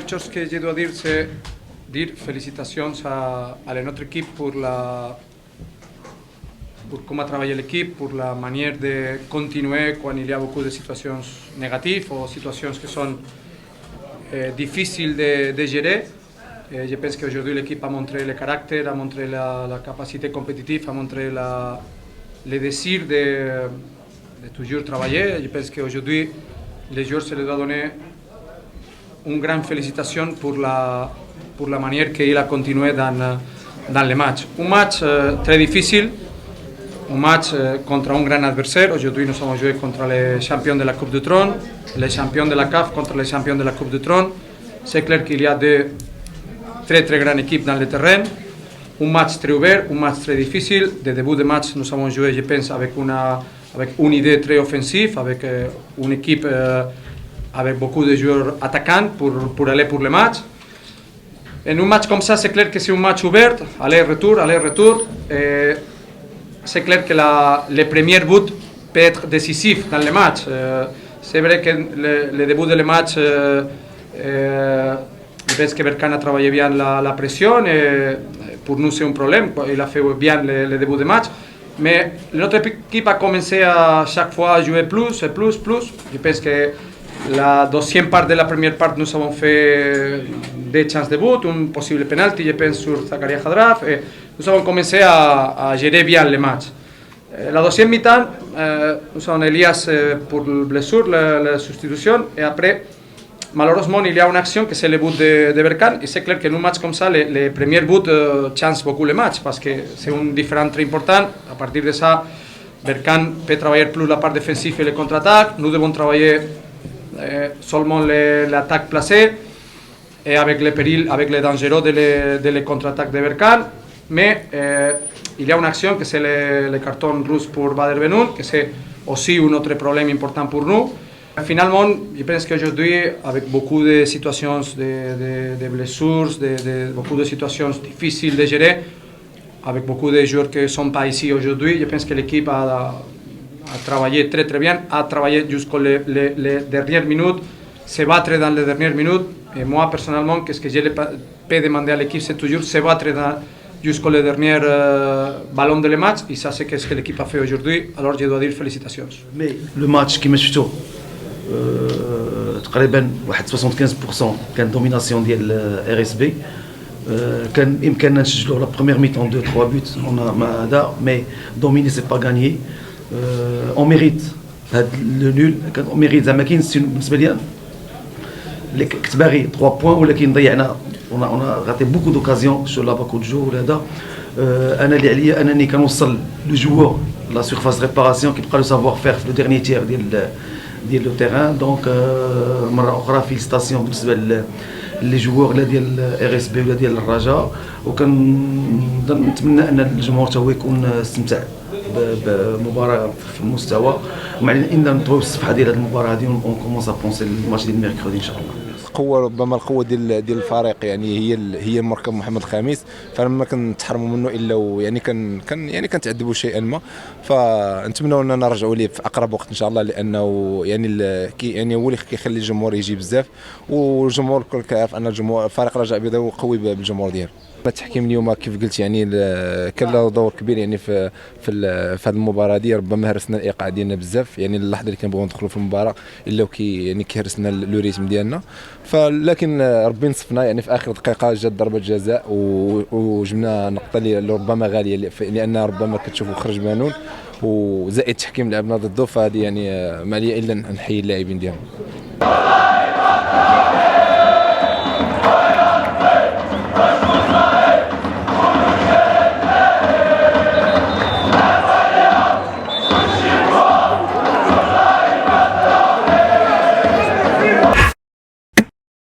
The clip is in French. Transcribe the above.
chose que je dois dire, c'est dire félicitations à notre équipe pour comment a travaillé l'équipe, pour la manière de continuer quand il y a beaucoup de situations négatives ou situations qui sont difficiles de gérer. Et je pense qu'aujourd'hui l'équipe a montré le caractère, a montré la capacité compétitive, a montré le désir de toujours travailler. Je pense qu'aujourd'hui les joueurs se les doit donner une grande félicitation pour la manière qu'il a continué dans les matchs. Un match très difficile, un match contre un grand adversaire. Aujourd'hui, nous avons joué contre les champions de la Coupe du Trône, les champions de la CAF contre les champions de la Coupe du Trône. C'est clair qu'il y a deux très très grandes équipes dans le terrain. Un match très ouvert, un match très difficile. Dès le début de match, nous avons joué, je pense, avec une idée très offensive, avec une équipe avec beaucoup de joueurs attaquants pour aller pour le match. En un match comme ça, c'est clair que c'est un match ouvert, aller-retour, aller-retour. C'est clair que le premier but peut être décisif dans le match. C'est vrai que le début du match, je pense que Berkane a travaillé bien la pression. Et pour nous, c'est un problème. Il a fait bien le début du match. Mais notre équipe a commencé à chaque fois à jouer plus et plus, plus. Je pense que la deuxième part de la première part, nous avons fait des chances de but, un possible penalty, je pense, sur Zakaria Hadraf. Et nous avons commencé à gérer bien le match. La deuxième mi-temps, nous avons Elias pour la blessure, la substitution. Et après, malheureusement, il y a une action que c'est le but de Berkane. Et c'est clair qu'en un match comme ça, le premier but change beaucoup le match parce que c'est une différence très importante. À partir de ça, Berkane peut travailler plus la part défensive et le contre-attaque. Nous devons travailler seulement l'attaque placée et avec le péril, avec les dangereux de les contre-attaques de Berkane. Mais il y a une action que c'est le carton rouge pour Bader Benoun, que c'est aussi un autre problème important pour nous. Finalement, je pense qu'aujourd'hui, avec beaucoup de situations de blessures, beaucoup de situations difficiles de gérer, avec beaucoup de joueurs qui ne sont pas ici aujourd'hui, je pense que l'équipe a travaillé très très bien, a travaillé jusqu'aux les dernières minutes, se battre dans les dernières minutes. Et moi, personnellement, qu'est-ce que je peux demander à l'équipe, c'est toujours se battre jusqu'au dernier ballon de le match. Et ça, c'est ce que l'équipe a fait aujourd'hui. Alors, je dois dire félicitations. Mais le match qui me شفتو تقريبا واحد 75% كان دوميناسيون ديال ار اس بي. كان يمكننا نسجلوا لا بروميير ميتون 2 3 بوت اون هذا مي دوميني سي با غانيي. اون ميريت هذا لو نول كان اون ميريت زعما كاين بالنسبه لي اللي كنت باغي 3 بوين ولكن ضيعنا. اون غاتي بوكو دوكازيون سور لا باكو دو جو ولا هذا. انا اللي عليا انني كنوصل لو جوور لا سيرفاس ريباراسيون كيبقى لو سافوار فير في لو ديرني تير ديال لو تيران. دونك مره اخرى فيليستاسيون بالنسبه لي جوور لا ديال ار اس بي ولا ديال الرجاء. وكنتمنى ان الجمهور حتى هو يكون استمتع بمباراه في المستوى. ومعنى ان نطويو الصفحه ديال هذه المباراه هذه ونكومونس ا بونسي الماتش ديال ميركودي ان شاء الله. القوه ربما القوه ديال الفريق يعني هي المركب محمد الخامس. فلما كنتحرموا منه الا يعني كنتعذبوا شيئا ما. فنتمنوا اننا نرجعوا ليه في اقرب وقت ان شاء الله لانه يعني هو اللي كيخلي الجمهور يجي بزاف. والجمهور الكل كيعرف ان الفريق رجاء بيضاوي قوي بالجمهور ديالو. التحكيم اليوم كيف قلت يعني كان له دور كبير يعني في هذه المباراه دي. ربما هرسنا الايقاع ديالنا بزاف يعني اللحظه اللي كنبغيو ندخلوا في المباراه الا يعني كيهرسنا لو ريتم ديالنا. فلكن ربي نصفنا يعني في اخر دقيقه جات ضربه جزاء وجبنا نقطه اللي ربما غاليه لان ربما كتشوفوا خرج بانون وزائد التحكيم لعبنا ضده. فهذه يعني ما عليا الا نحيي اللاعبين ديالنا.